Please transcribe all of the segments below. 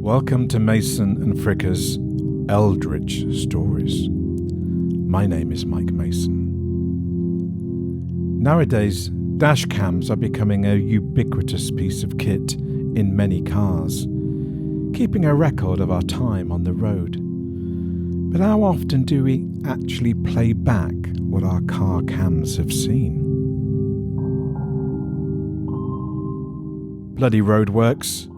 Welcome to Mason and Fricker's Eldritch Stories. My name is Mike Mason. Nowadays, dash cams are becoming a ubiquitous piece of kit in many cars, keeping a record of our time on the road. But how often do we actually play back what our car cams have seen? Bloody roadworks.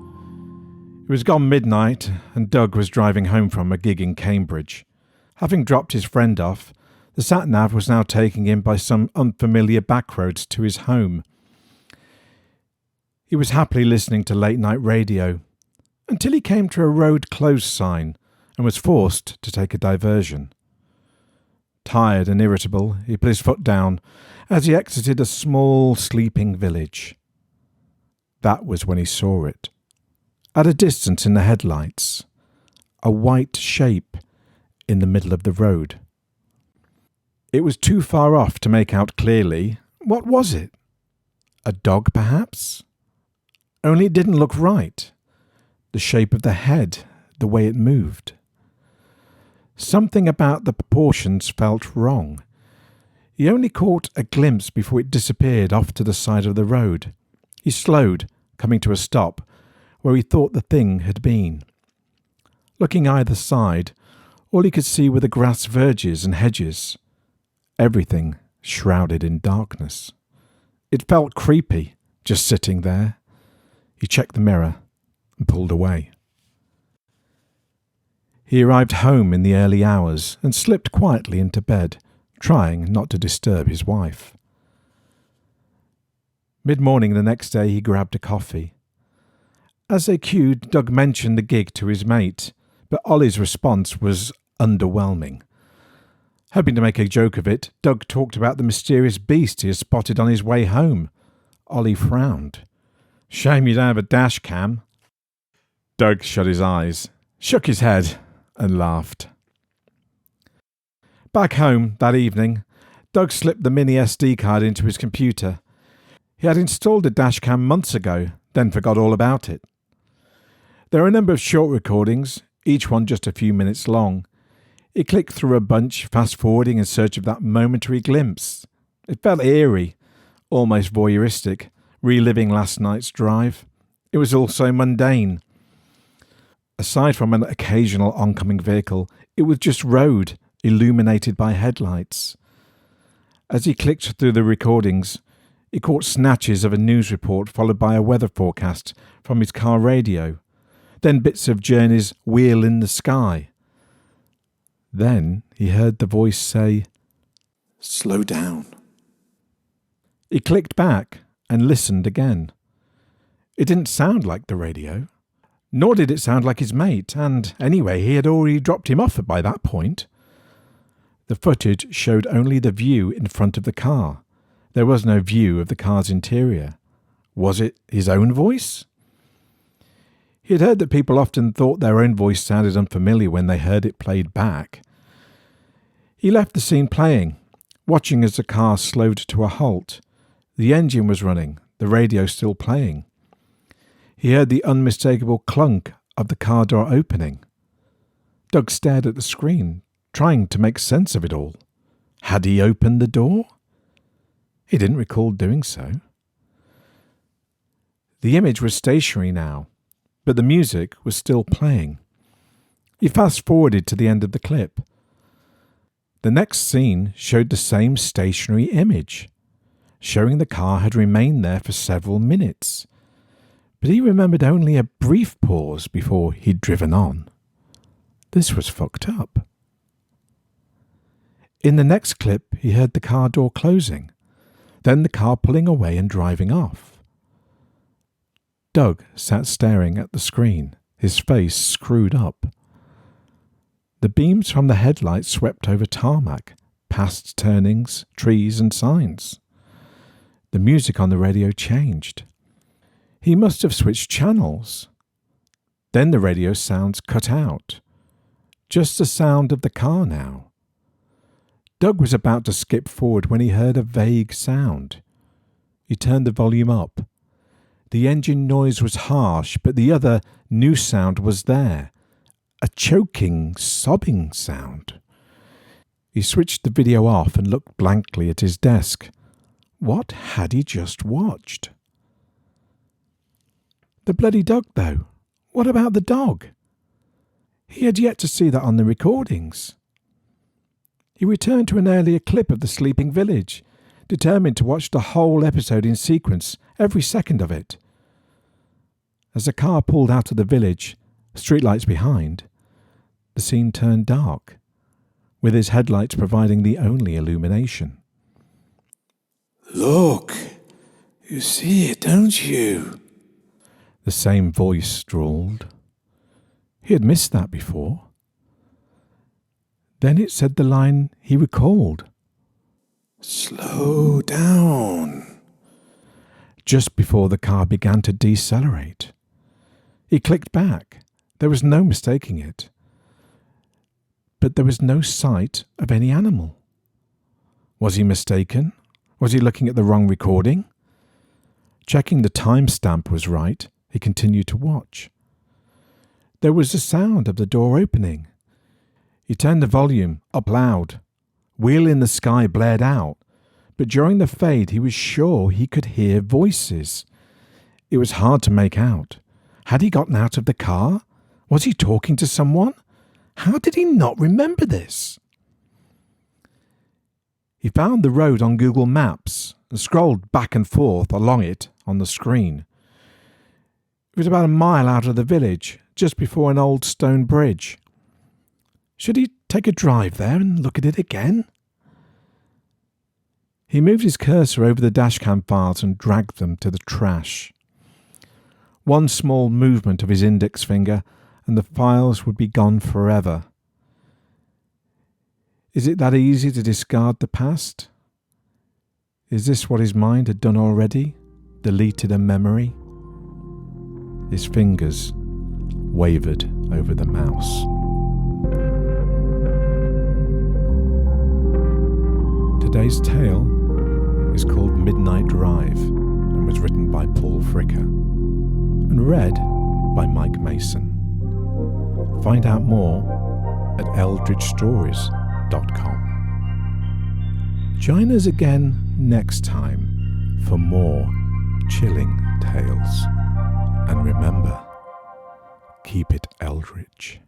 It was gone midnight, and Doug was driving home from a gig in Cambridge. Having dropped his friend off, the sat-nav was now taking him by some unfamiliar backroads to his home. He was happily listening to late-night radio, until he came to a road closed sign and was forced to take a diversion. Tired and irritable, he put his foot down as he exited a small sleeping village. That was when he saw it. At a distance in the headlights, a white shape in the middle of the road. It was too far off to make out clearly. What was it? A dog, perhaps? Only it didn't look right. The shape of the head, the way it moved. Something about the proportions felt wrong. He only caught a glimpse before it disappeared off to the side of the road. He slowed, coming to a stop, where he thought the thing had been. Looking either side, all he could see were the grass verges and hedges, everything shrouded in darkness. It felt creepy, just sitting there. He checked the mirror and pulled away. He arrived home in the early hours and slipped quietly into bed, trying not to disturb his wife. Mid-morning the next day he grabbed a coffee. As they queued, Doug mentioned the gig to his mate, but Ollie's response was underwhelming. Hoping to make a joke of it, Doug talked about the mysterious beast he had spotted on his way home. Ollie frowned. "Shame you don't have a dash cam." Doug shut his eyes, shook his head, and laughed. Back home that evening, Doug slipped the mini SD card into his computer. He had installed a dash cam months ago, then forgot all about it. There are a number of short recordings, each one just a few minutes long. He clicked through a bunch, fast-forwarding in search of that momentary glimpse. It felt eerie, almost voyeuristic, reliving last night's drive. It was all so mundane. Aside from an occasional oncoming vehicle, it was just road, illuminated by headlights. As he clicked through the recordings, he caught snatches of a news report followed by a weather forecast from his car radio, then bits of Journey's Wheel in the Sky. Then he heard the voice say, "Slow down." He clicked back and listened again. It didn't sound like the radio, nor did it sound like his mate, and anyway, he had already dropped him off by that point. The footage showed only the view in front of the car. There was no view of the car's interior. Was it his own voice? He had heard that people often thought their own voice sounded unfamiliar when they heard it played back. He left the scene playing, watching as the car slowed to a halt. The engine was running, the radio still playing. He heard the unmistakable clunk of the car door opening. Doug stared at the screen, trying to make sense of it all. Had he opened the door? He didn't recall doing so. The image was stationary now, but the music was still playing. He fast-forwarded to the end of the clip. The next scene showed the same stationary image, showing the car had remained there for several minutes. But he remembered only a brief pause before he'd driven on. This was fucked up. In the next clip, he heard the car door closing, then the car pulling away and driving off. Doug sat staring at the screen, his face screwed up. The beams from the headlights swept over tarmac, past turnings, trees and signs. The music on the radio changed. He must have switched channels. Then the radio sounds cut out. Just the sound of the car now. Doug was about to skip forward when he heard a vague sound. He turned the volume up. The engine noise was harsh, but the other new sound was there. A choking, sobbing sound. He switched the video off and looked blankly at his desk. What had he just watched? The bloody dog, though. What about the dog? He had yet to see that on the recordings. He returned to an earlier clip of the sleeping village, determined to watch the whole episode in sequence, every second of it. As the car pulled out of the village, streetlights behind, the scene turned dark, with his headlights providing the only illumination. Look, you see it, don't you? The same voice drawled. He had missed that before. Then it said the line he recalled. Slow down. Just before the car began to decelerate. He clicked back. There was no mistaking it. But there was no sight of any animal. Was he mistaken? Was he looking at the wrong recording? Checking the timestamp was right, he continued to watch. There was the sound of the door opening. He turned the volume up loud. Wheel in the Sky blared out, but during the fade he was sure he could hear voices. It was hard to make out. Had he gotten out of the car? Was he talking to someone? How did he not remember this? He found the road on Google Maps and scrolled back and forth along it on the screen. It was about a mile out of the village, just before an old stone bridge. Should he take a drive there and look at it again? He moved his cursor over the dashcam files and dragged them to the trash. One small movement of his index finger and the files would be gone forever. Is it that easy to discard the past? Is this what his mind had done already? Deleted a memory? His fingers wavered over the mouse. Today's tale is called Midnight Drive and was written by Paul Fricker and read by Mike Mason. Find out more at eldritchstories.com. Join us again next time for more chilling tales. And remember, keep it eldritch.